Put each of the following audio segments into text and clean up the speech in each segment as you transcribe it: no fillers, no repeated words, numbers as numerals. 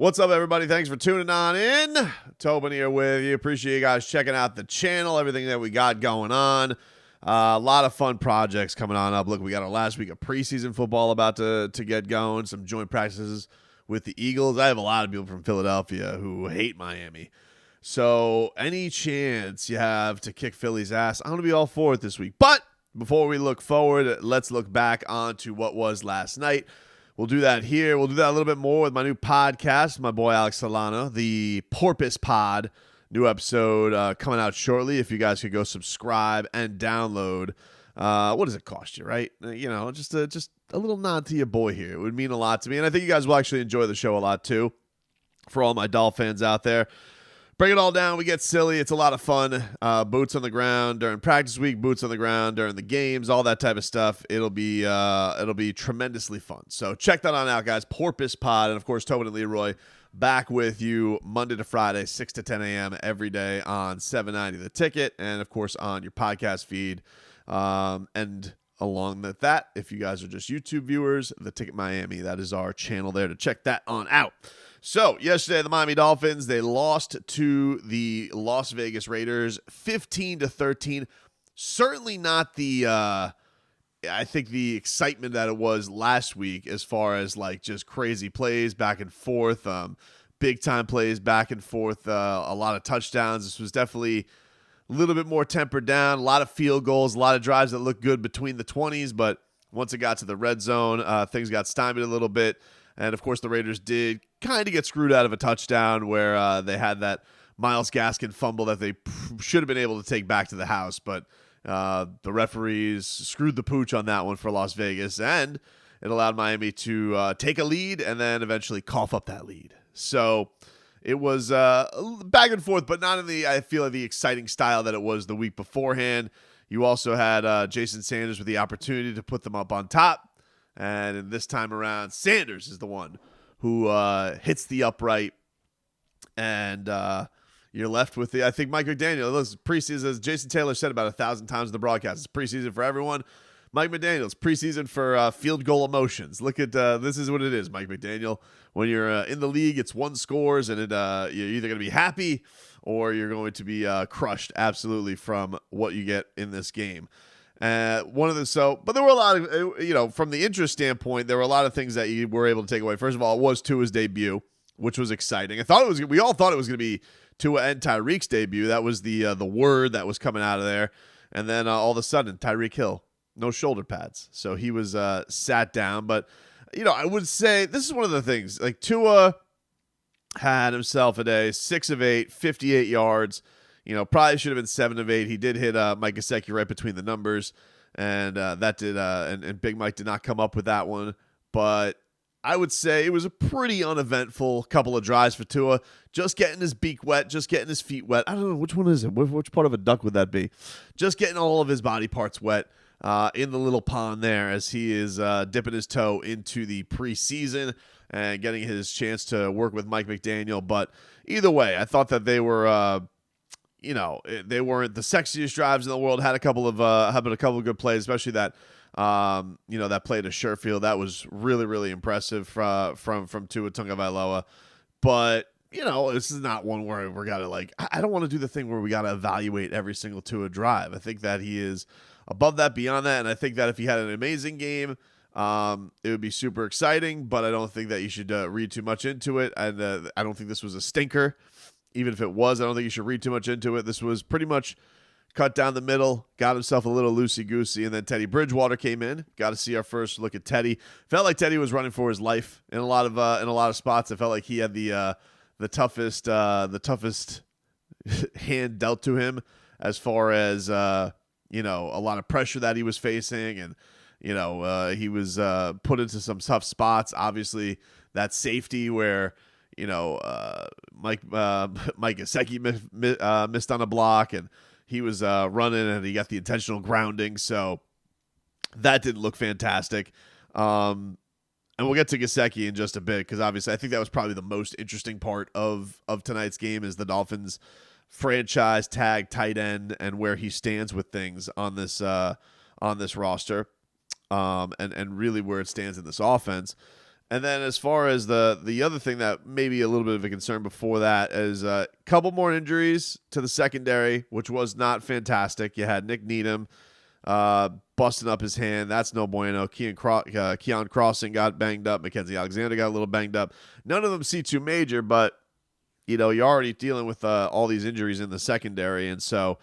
What's up, everybody? Thanks for tuning on in. Tobin here with you. Appreciate you guys checking out the channel, everything that we got going on. A lot of fun projects coming on up. Look, we got our last week of preseason football about to get going, some joint practices with the Eagles. I have a lot of people from Philadelphia who hate Miami. So any chance you have to kick Philly's ass, I'm going to be all for it this week. But before we look forward, let's look back onto what was last night. We'll do that here. We'll do that a little bit more with my new podcast, my boy Alex Solano, the Porpoise Pod. New episode coming out shortly. If you guys could go subscribe and download. What does it cost you, right? Just a little nod to your boy here. It would mean a lot to me. And I think you guys will actually enjoy the show a lot too. For all my Dolphin fans out there. Bring it all down. We get silly. It's a lot of fun. Boots on the ground during practice week, boots on the ground during the games, all that type of stuff. It'll be tremendously fun. So check that on out, guys. Porpoise Pod, and of course Tobin and Leroy back with you Monday to Friday, 6 to 10 a.m. every day on 790 The Ticket, and of course on your podcast feed. And along with that, if you guys are just YouTube viewers, The Ticket Miami, that is our channel there to check that on out. So, yesterday, the Miami Dolphins, they lost to the Las Vegas Raiders 15-13. Certainly not the, I think, the excitement that it was last week as far as, like, just crazy plays back and forth, big-time plays back and forth, a lot of touchdowns. This was definitely a little bit more tempered down, a lot of field goals, a lot of drives that looked good between the 20s, but once it got to the red zone, things got stymied a little bit. And, of course, the Raiders did kind of get screwed out of a touchdown where they had that Myles Gaskin fumble that they should have been able to take back to the house. But the referees screwed the pooch on that one for Las Vegas, and it allowed Miami to take a lead and then eventually cough up that lead. So it was back and forth, but not in the, I feel like, the exciting style that it was the week beforehand. You also had Jason Sanders with the opportunity to put them up on top. And this time around, Sanders is the one who hits the upright, and you're left with I think Mike McDaniel. Listen, preseason, as Jason Taylor said about 1,000 times in the broadcast, it's preseason for everyone. Mike McDaniel, it's preseason for field goal emotions. Look at this is what it is, Mike McDaniel. When you're in the league, it's one scores, and you're either going to be happy or you're going to be crushed absolutely from what you get in this game. But there were a lot of, from the interest standpoint, there were a lot of things that you were able to take away. First of all, it was Tua's debut, which was exciting. We all thought it was going to be Tua and Tyreek's debut. That was the word that was coming out of there. And then all of a sudden, Tyreek Hill, no shoulder pads. So he was sat down. But, I would say this is one of the things. Like, Tua had himself a day, 6 of 8, 58 yards. Probably should have been 7 of 8. He did hit Mike Gesicki right between the numbers, and that did. And Big Mike did not come up with that one. But I would say it was a pretty uneventful couple of drives for Tua. Just getting his beak wet, just getting his feet wet. I don't know which one is it. Which part of a duck would that be? Just getting all of his body parts wet in the little pond there as he is dipping his toe into the preseason and getting his chance to work with Mike McDaniel. But either way, I thought that they were. They weren't the sexiest drives in the world. Had a couple of good plays, especially that that play to Sherfield. That was really, really impressive from Tua Tagovailoa. But this is not one where we're gotta I don't want to do the thing where we gotta evaluate every single Tua drive. I think that he is above that, beyond that, and I think that if he had an amazing game, it would be super exciting. But I don't think that you should read too much into it, and I don't think this was a stinker. Even if it was, I don't think you should read too much into it. This was pretty much cut down the middle, got himself a little loosey-goosey, and then Teddy Bridgewater came in. Got to see our first look at Teddy. Felt like Teddy was running for his life in a lot of spots. I felt like he had the toughest hand dealt to him as far as a lot of pressure that he was facing, and he was put into some tough spots. Obviously, that safety where. Mike Gesicki missed on a block, and he was running, and he got the intentional grounding, so that didn't look fantastic. And we'll get to Gesicki in just a bit, because obviously I think that was probably the most interesting part of tonight's game is the Dolphins franchise tag tight end and where he stands with things on this roster, and really where it stands in this offense. And then as far as the other thing that may be a little bit of a concern before that is a couple more injuries to the secondary, which was not fantastic. You had Nick Needham busting up his hand. That's no bueno. Keon Crossing got banged up. Mackenzie Alexander got a little banged up. None of them C2 major, but, you're already dealing with all these injuries in the secondary. And so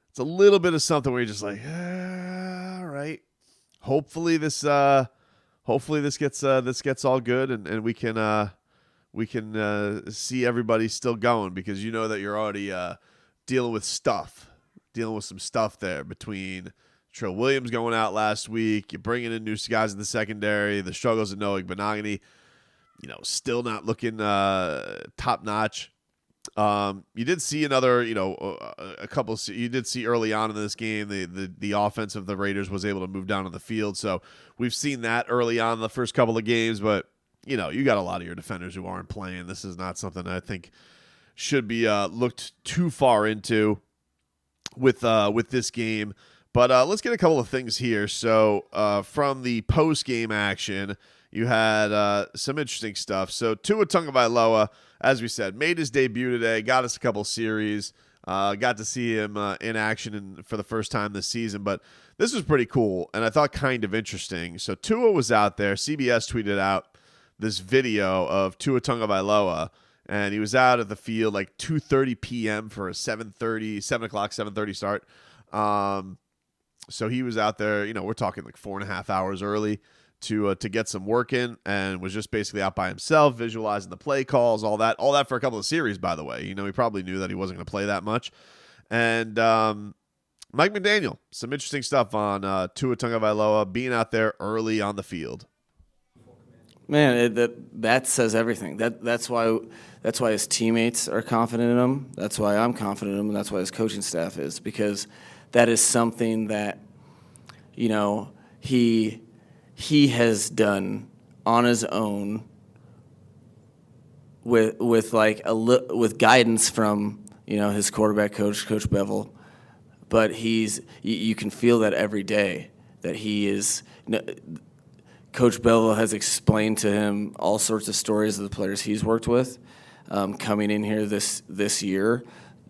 it's a little bit of something where you're just like, all right. Hopefully this gets all good and we can see everybody still going, because that you're already dealing with some stuff there between Trill Williams going out last week. You're bringing in new guys in the secondary. The struggles of Noah Benogany, still not looking top notch. You did see another, you did see early on in this game, the offense of the Raiders was able to move down on the field. So we've seen that early on in the first couple of games, but you got a lot of your defenders who aren't playing. This is not something I think should be looked too far into with this game. But let's get a couple of things here. So from the post-game action, you had some interesting stuff. So Tua Tagovailoa, as we said, made his debut today, got us a couple series, got to see him in action for the first time this season. But this was pretty cool, and I thought kind of interesting. So Tua was out there. CBS tweeted out this video of Tua Tagovailoa, and he was out at the field like 2:30 p.m. for a 7:30 start. So he was out there, we're talking like 4.5 hours early to get some work in, and was just basically out by himself, visualizing the play calls, all that for a couple of series, by the way. He probably knew that he wasn't going to play that much. And Mike McDaniel, some interesting stuff on Tua Tagovailoa being out there early on the field. Man, that says everything. That's why his teammates are confident in him. That's why I'm confident in him, and that's why his coaching staff is, because that is something that he has done on his own with guidance from his quarterback coach, Coach Bevel. But you can feel that every day that he is. Coach Bevel has explained to him all sorts of stories of the players he's worked with coming in here this year.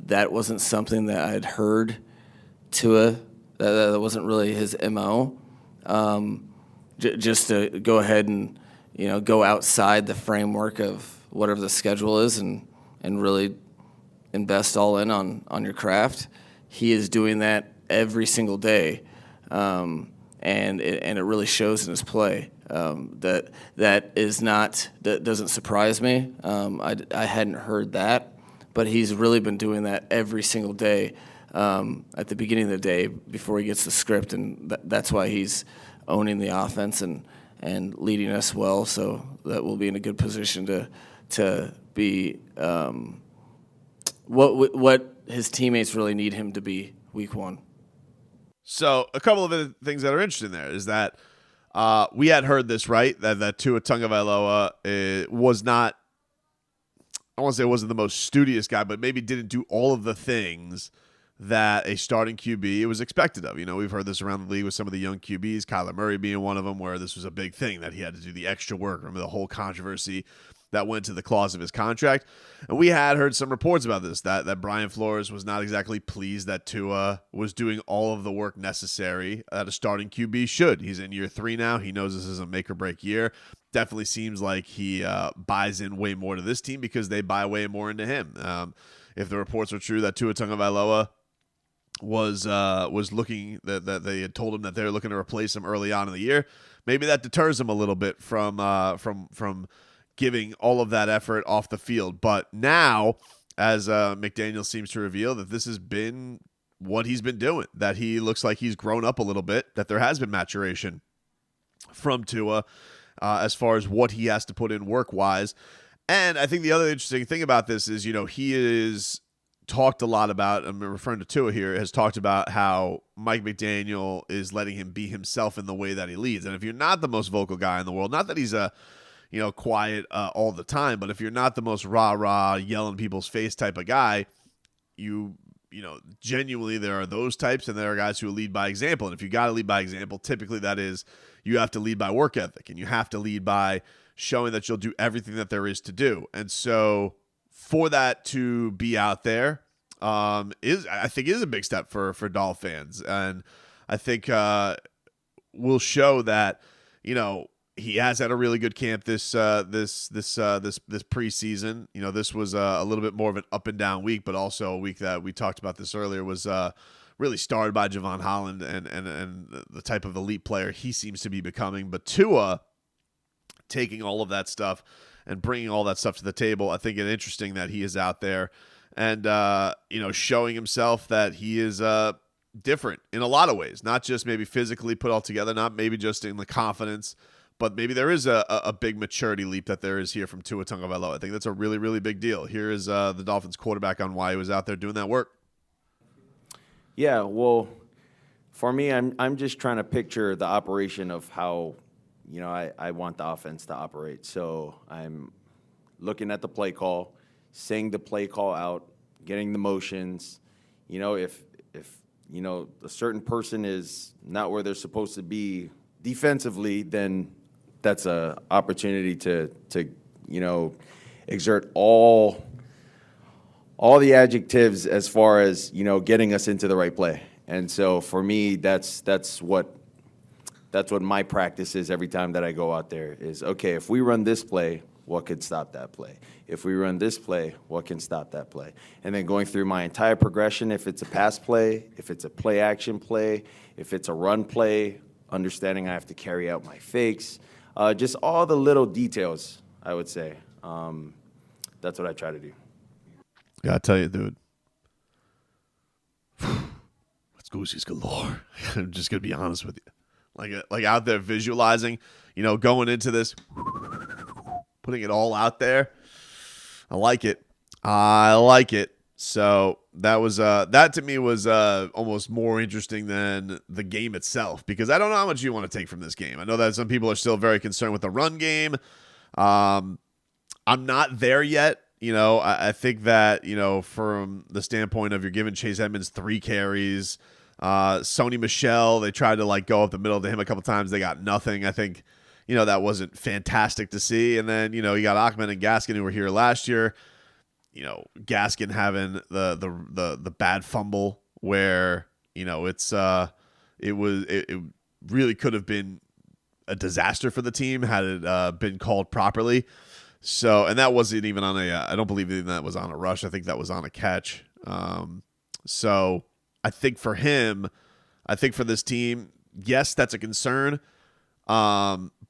That wasn't something that I had heard Tua. That wasn't really his MO. Just to go ahead and go outside the framework of whatever the schedule is and really invest all in on your craft. He is doing that every single day, and it really shows in his play. That doesn't surprise me. I hadn't heard that, but he's really been doing that every single day at the beginning of the day before he gets the script, and that's why he's owning the offense and leading us well. So that we'll be in a good position to be what his teammates really need him to be week one. So a couple of other things that are interesting there is that we had heard this, right? That Tua Tagovailoa was not, I won't say it wasn't the most studious guy, but maybe didn't do all of the things that a starting QB was expected of. We've heard this around the league with some of the young QBs, Kyler Murray being one of them, where this was a big thing that he had to do the extra work. Remember the whole controversy that went to the clause of his contract? And we had heard some reports about this, that Brian Flores was not exactly pleased that Tua was doing all of the work necessary that a starting QB should. He's in year 3 now. He knows this is a make-or-break year. Definitely seems like he buys in way more to this team because they buy way more into him. If the reports are true that Tua Tagovailoa was looking, that they had told him that they're looking to replace him early on in the year, maybe that deters him a little bit from giving all of that effort off the field. But now, as McDaniel seems to reveal, that this has been what he's been doing, that he looks like he's grown up a little bit, that there has been maturation from Tua as far as what he has to put in work-wise. And I think the other interesting thing about this is, he is talked a lot about, I'm referring to Tua here, has talked about how Mike McDaniel is letting him be himself in the way that he leads. And if you're not the most vocal guy in the world, not that he's quiet all the time, but if you're not the most rah-rah, yelling people's face type of guy, genuinely there are those types, and there are guys who lead by example. And if you got to lead by example, typically that is you have to lead by work ethic, and you have to lead by showing that you'll do everything that there is to do. And so for that to be out there I think is a big step for Dolph fans. And I think will show that, he has had a really good camp this preseason. This was a little bit more of an up and down week, but also a week that we talked about this earlier was really starred by Javon Holland and the type of elite player he seems to be becoming. But Tua taking all of that stuff and bringing all that stuff to the table, I think it's interesting that he is out there and showing himself that he is different in a lot of ways, not just maybe physically put all together, not maybe just in the confidence. But maybe there is a big maturity leap that there is here from Tua Tagovailoa. I think that's a really, really big deal. Here is the Dolphins quarterback on why he was out there doing that work. Yeah, well, for me, I'm just trying to picture the operation of how, I want the offense to operate. So I'm looking at the play call, saying the play call out, getting the motions. If a certain person is not where they're supposed to be defensively, then that's a opportunity to exert all the adjectives as far as getting us into the right play. And so for me, that's what my practice is every time that I go out there is, okay, if we run this play, what could stop that play? If we run this play, what can stop that play? And then going through my entire progression, if it's a pass play, if it's a play action play, if it's a run play, understanding I have to carry out my fakes, just all the little details, I would say. That's what I try to do. Yeah, I tell you, dude. It's goosies galore. I'm just going to be honest with you. Like out there visualizing, going into this, putting it all out there. I like it. So that to me was almost more interesting than the game itself, because I don't know how much you want to take from this game. I know that some people are still very concerned with the run game. I'm not there yet. I think that, from the standpoint of you're giving Chase Edmonds 3 carries, Sony Michel, they tried to go up the middle to him a couple times. They got nothing. I think, that wasn't fantastic to see. And then, you got Achman and Gaskin who were here last year. Gaskin having the bad fumble where, it really could have been a disaster for the team had it been called properly. So, and that wasn't even on I don't believe even that was on a rush. I think that was on a catch. So I think for him, I think for this team, yes, that's a concern.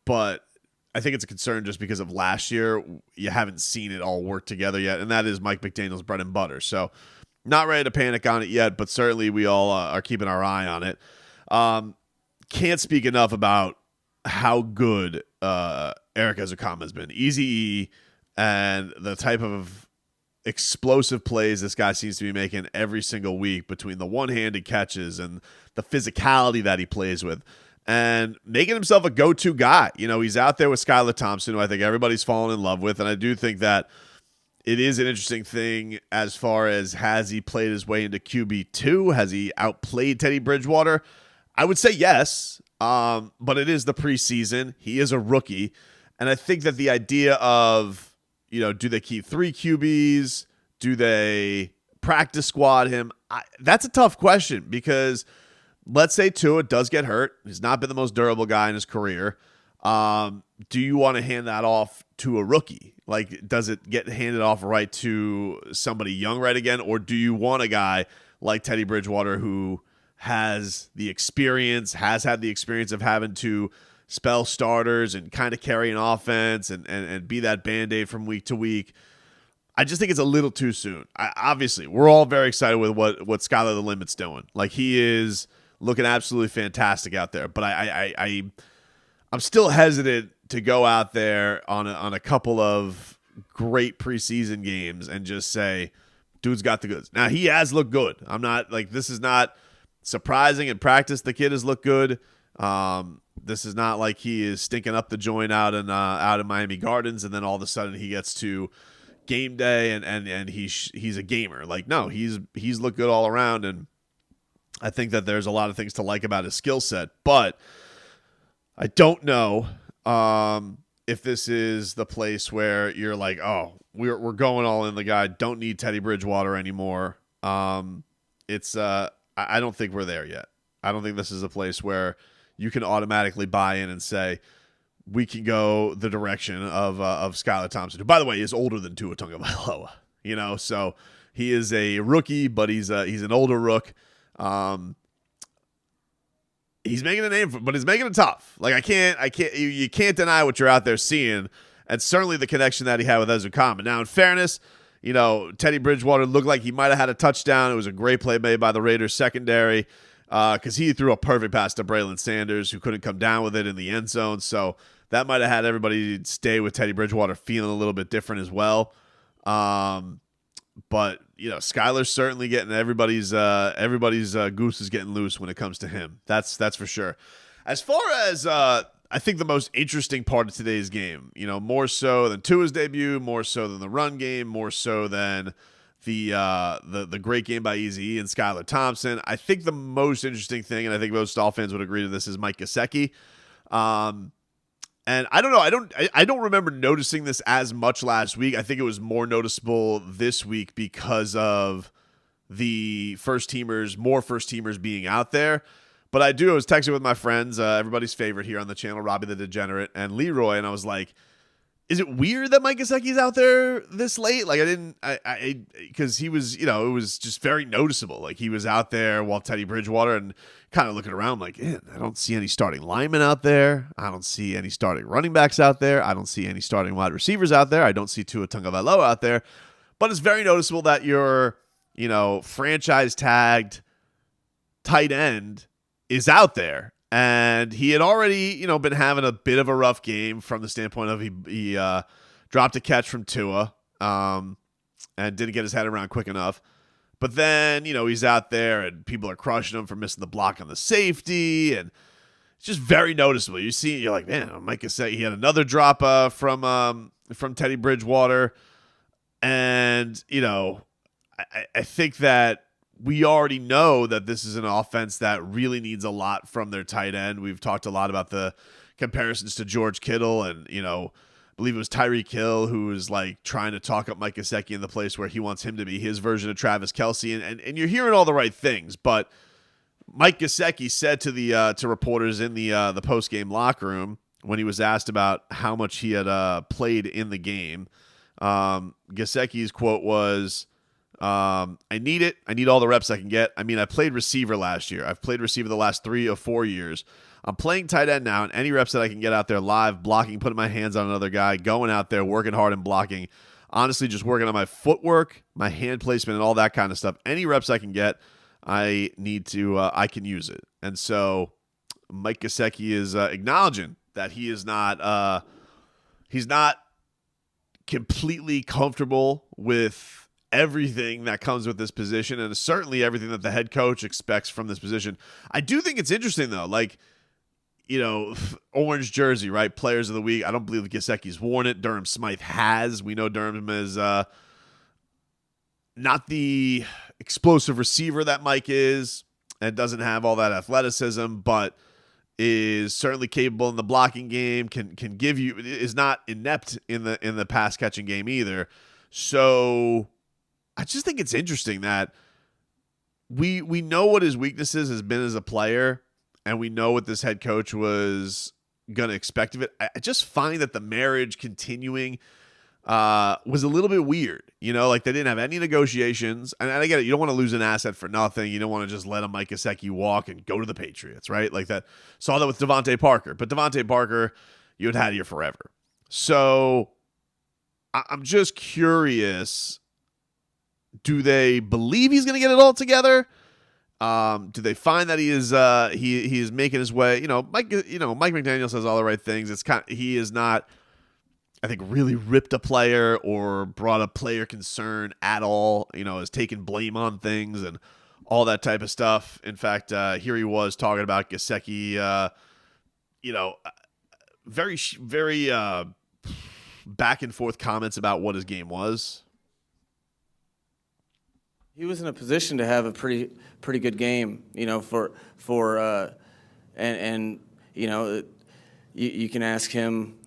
But I think it's a concern just because of last year. You haven't seen it all work together yet, and that is Mike McDaniel's bread and butter. So not ready to panic on it yet, but certainly we all are keeping our eye on it. Can't speak enough about how good Eric Ezukanma has been. Easy and the type of explosive plays this guy seems to be making every single week between the one-handed catches and the physicality that he plays with. And making himself a go-to guy. He's out there with Skylar Thompson, who I think everybody's fallen in love with. And I do think that it is an interesting thing as far as has he played his way into QB2? Has he outplayed Teddy Bridgewater? I would say yes, but it is the preseason. He is a rookie. And I think that the idea of, do they keep 3 QBs? Do they practice squad him? That's a tough question because – let's say Tua does get hurt. He's not been the most durable guy in his career. Do you want to hand that off to a rookie? Does it get handed off right to somebody young right again? Or do you want a guy like Teddy Bridgewater who has the experience, has had the experience of having to spell starters and kind of carry an offense and be that Band-Aid from week to week? I just think it's a little too soon. Obviously, we're all very excited with what Skylar the Limit's doing. He is looking absolutely fantastic out there. But I'm still hesitant to go out there on a couple of great preseason games and just say, dude's got the goods. Now, he has looked good. I'm not this is not surprising in practice. The kid has looked good. This is not like he is stinking up the joint out in Miami Gardens, and then all of a sudden he gets to game day and he's a gamer. No, he's looked good all around, and I think that there's a lot of things to like about his skill set, but I don't know if this is the place where you're like, oh, we're going all in the guy, don't need Teddy Bridgewater anymore. I don't think we're there yet. I don't think this is a place where you can automatically buy in and say we can go the direction of Skylar Thompson, who, by the way, is older than Tua Tagovailoa. So he is a rookie, but he's an older rook. He's making a name, but he's making it tough. Like you can't deny what you're out there seeing, and certainly the connection that he had with Ezra Common. Now, in fairness, Teddy Bridgewater looked like he might have had a touchdown. It was a great play made by the Raiders secondary because he threw a perfect pass to Braylon Sanders, who couldn't come down with it in the end zone. So that might have had everybody stay with Teddy Bridgewater feeling a little bit different as well. But Skylar's certainly getting everybody's goose is getting loose when it comes to him. That's for sure. As far as I think the most interesting part of today's game, more so than Tua's debut, more so than the run game, more so than the great game by Eazy-E and Skylar Thompson. I think the most interesting thing, and I think most Dolphins fans would agree to this, is Mike Gesicki. And I don't know. I don't remember noticing this as much last week. I think it was more noticeable this week because of the more first teamers being out there. But I was texting with my friends, everybody's favorite here on the channel, Robbie the Degenerate, and Leroy, and I was like, is it weird that Mike Gesicki's out there this late? Like because he was, it was just very noticeable. Like he was out there while Teddy Bridgewater, and kind of looking around like, I don't see any starting linemen out there. I don't see any starting running backs out there. I don't see any starting wide receivers out there. I don't see Tua Tagovailoa out there. But it's very noticeable that your, franchise tagged tight end is out there. And he had already, been having a bit of a rough game from the standpoint of he dropped a catch from Tua and didn't get his head around quick enough. But then, he's out there and people are crushing him for missing the block on the safety. And it's just very noticeable. You're like, man, Mike Gesicki, he had another drop from Teddy Bridgewater. And, I think that we already know that this is an offense that really needs a lot from their tight end. We've talked a lot about the comparisons to George Kittle, and I believe it was Tyreek Hill who was like trying to talk up Mike Gesicki in the place where he wants him to be his version of Travis Kelce, and you're hearing all the right things. But Mike Gesicki said to reporters in the post game locker room when he was asked about how much he had played in the game, Gesicki's quote was, I need it. I need all the reps I can get. I mean, I played receiver last year. I've played receiver the last 3 or 4 years. I'm playing tight end now, and any reps that I can get out there live, blocking, putting my hands on another guy, going out there, working hard and blocking, honestly just working on my footwork, my hand placement, and all that kind of stuff. Any reps I can get, I can use it. And so Mike Gesicki is acknowledging that he's not completely comfortable with everything that comes with this position, and certainly everything that the head coach expects from this position. I do think it's interesting, though. Like, orange jersey, right? Players of the week. I don't believe Gesicki's worn it. Durham Smythe has. We know Durham is not the explosive receiver that Mike is, and doesn't have all that athleticism, but is certainly capable in the blocking game. Can give you, is not inept in the pass catching game either. So I just think it's interesting that we know what his weaknesses has been as a player, and we know what this head coach was going to expect of it. I just find that the marriage continuing was a little bit weird. Like they didn't have any negotiations. And I get it. You don't want to lose an asset for nothing. You don't want to just let a Mike Gesicki walk and go to the Patriots, right? Like that. Saw that with Devontae Parker. But Devontae Parker, you had here forever. So I'm just curious. Do they believe he's going to get it all together? Do they find that he is making his way? Mike McDaniel says all the right things. He is not, I think, really ripped a player or brought a player concern at all. Has taken blame on things and all that type of stuff. In fact, here he was talking about Gesicki. Very very back and forth comments about what his game was. He was in a position to have a pretty good game, you can ask him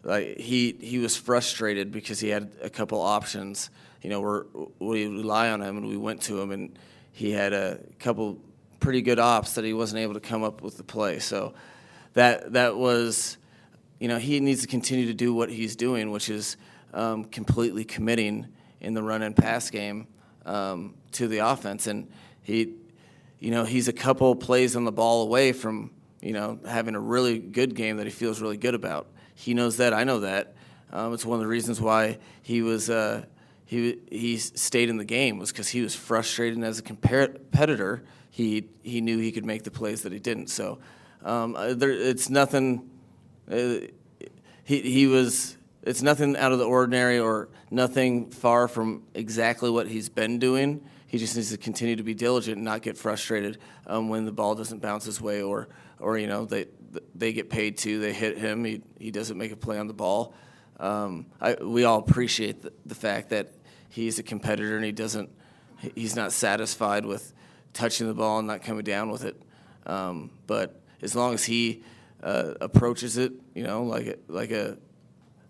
like he was frustrated because he had a couple options. We rely on him, and we went to him, and he had a couple pretty good ops that he wasn't able to come up with the play. So that was, he needs to continue to do what he's doing, which is completely committing in the run and pass game to the offense. And he's a couple plays on the ball away from having a really good game that he feels really good about. He knows that. I know that. It's one of the reasons why he was he stayed in the game, was because he was frustrated, and as a competitor, he knew he could make the plays that he didn't. So it's nothing. It's nothing out of the ordinary or nothing far from exactly what he's been doing. He just needs to continue to be diligent and not get frustrated when the ball doesn't bounce his way, or they get paid to, they hit him, he doesn't make a play on the ball. We all appreciate the fact that he's a competitor and he's not satisfied with touching the ball and not coming down with it. But as long as he approaches it,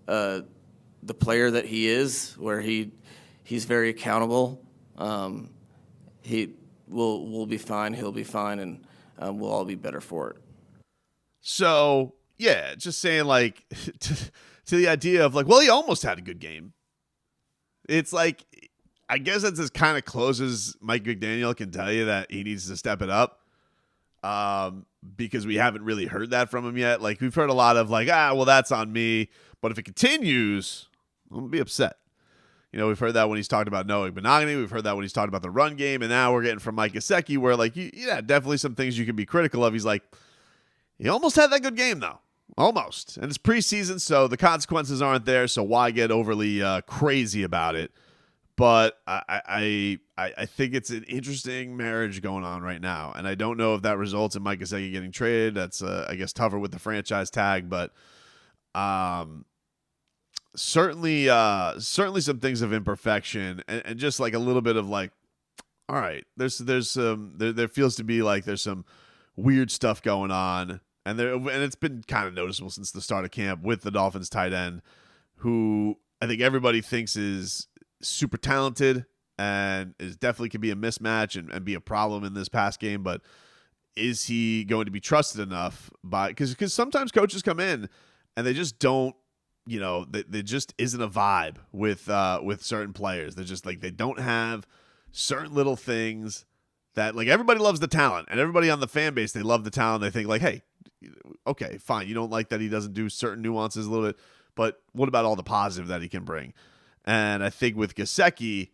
the player that he is, where he's very accountable, we'll be fine. He'll be fine, and we'll all be better for it. So yeah, just saying to the idea of he almost had a good game. It's I guess that's as kind of close as Mike McDaniel can tell you that he needs to step it up. Because we haven't really heard that from him yet. We've heard a lot of well, that's on me. But if it continues, I'm going to be upset. We've heard that when he's talked about Noah Benogany. We've heard that when he's talked about the run game. And now we're getting from Mike Gesicki where, definitely some things you can be critical of. He's he almost had that good game, though. Almost. And it's preseason, so the consequences aren't there, so why get overly crazy about it? But I think it's an interesting marriage going on right now. And I don't know if that results in Mike Gesicki getting traded. That's, I guess, tougher with the franchise tag. But certainly some things of imperfection and just a little bit of all right, there feels to be there's some weird stuff going on. And it's been kind of noticeable since the start of camp with the Dolphins tight end, who I think everybody thinks is super talented and is definitely could be a mismatch and be a problem in this past game. But is he going to be trusted enough because sometimes coaches come in and they just don't, they just isn't a vibe with certain players. They're just they don't have certain little things that everybody loves the talent, and everybody on the fan base, they love the talent. They think hey, okay, fine. You don't like that he doesn't do certain nuances a little bit, but what about all the positive that he can bring? And I think with Gesicki,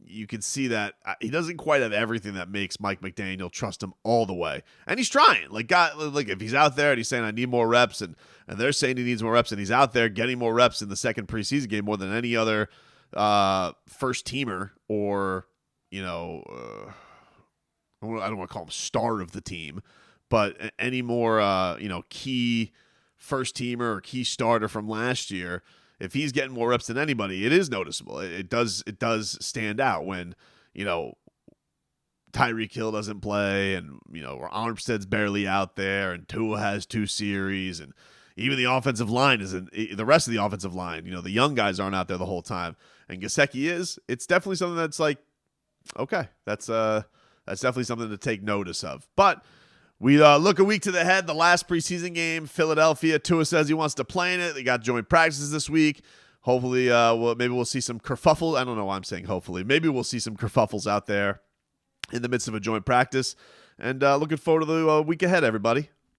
you can see that he doesn't quite have everything that makes Mike McDaniel trust him all the way. And he's trying. If he's out there and he's saying, I need more reps, and they're saying he needs more reps, and he's out there getting more reps in the second preseason game more than any other first-teamer or, I don't want to call him star of the team, but any more, key first-teamer or key starter from last year, if he's getting more reps than anybody, it is noticeable. It does stand out when, Tyreek Hill doesn't play and, Armstead's barely out there and Tua has 2 series and even the offensive line the rest of the offensive line, the young guys aren't out there the whole time. And Gesicki is. It's definitely something that's okay, that's definitely something to take notice of. But we look a week to the head, the last preseason game, Philadelphia. Tua says he wants to play in it. They got joint practices this week. Hopefully, maybe we'll see some kerfuffle. I don't know why I'm saying hopefully. Maybe we'll see some kerfuffles out there in the midst of a joint practice. And looking forward to the week ahead, everybody.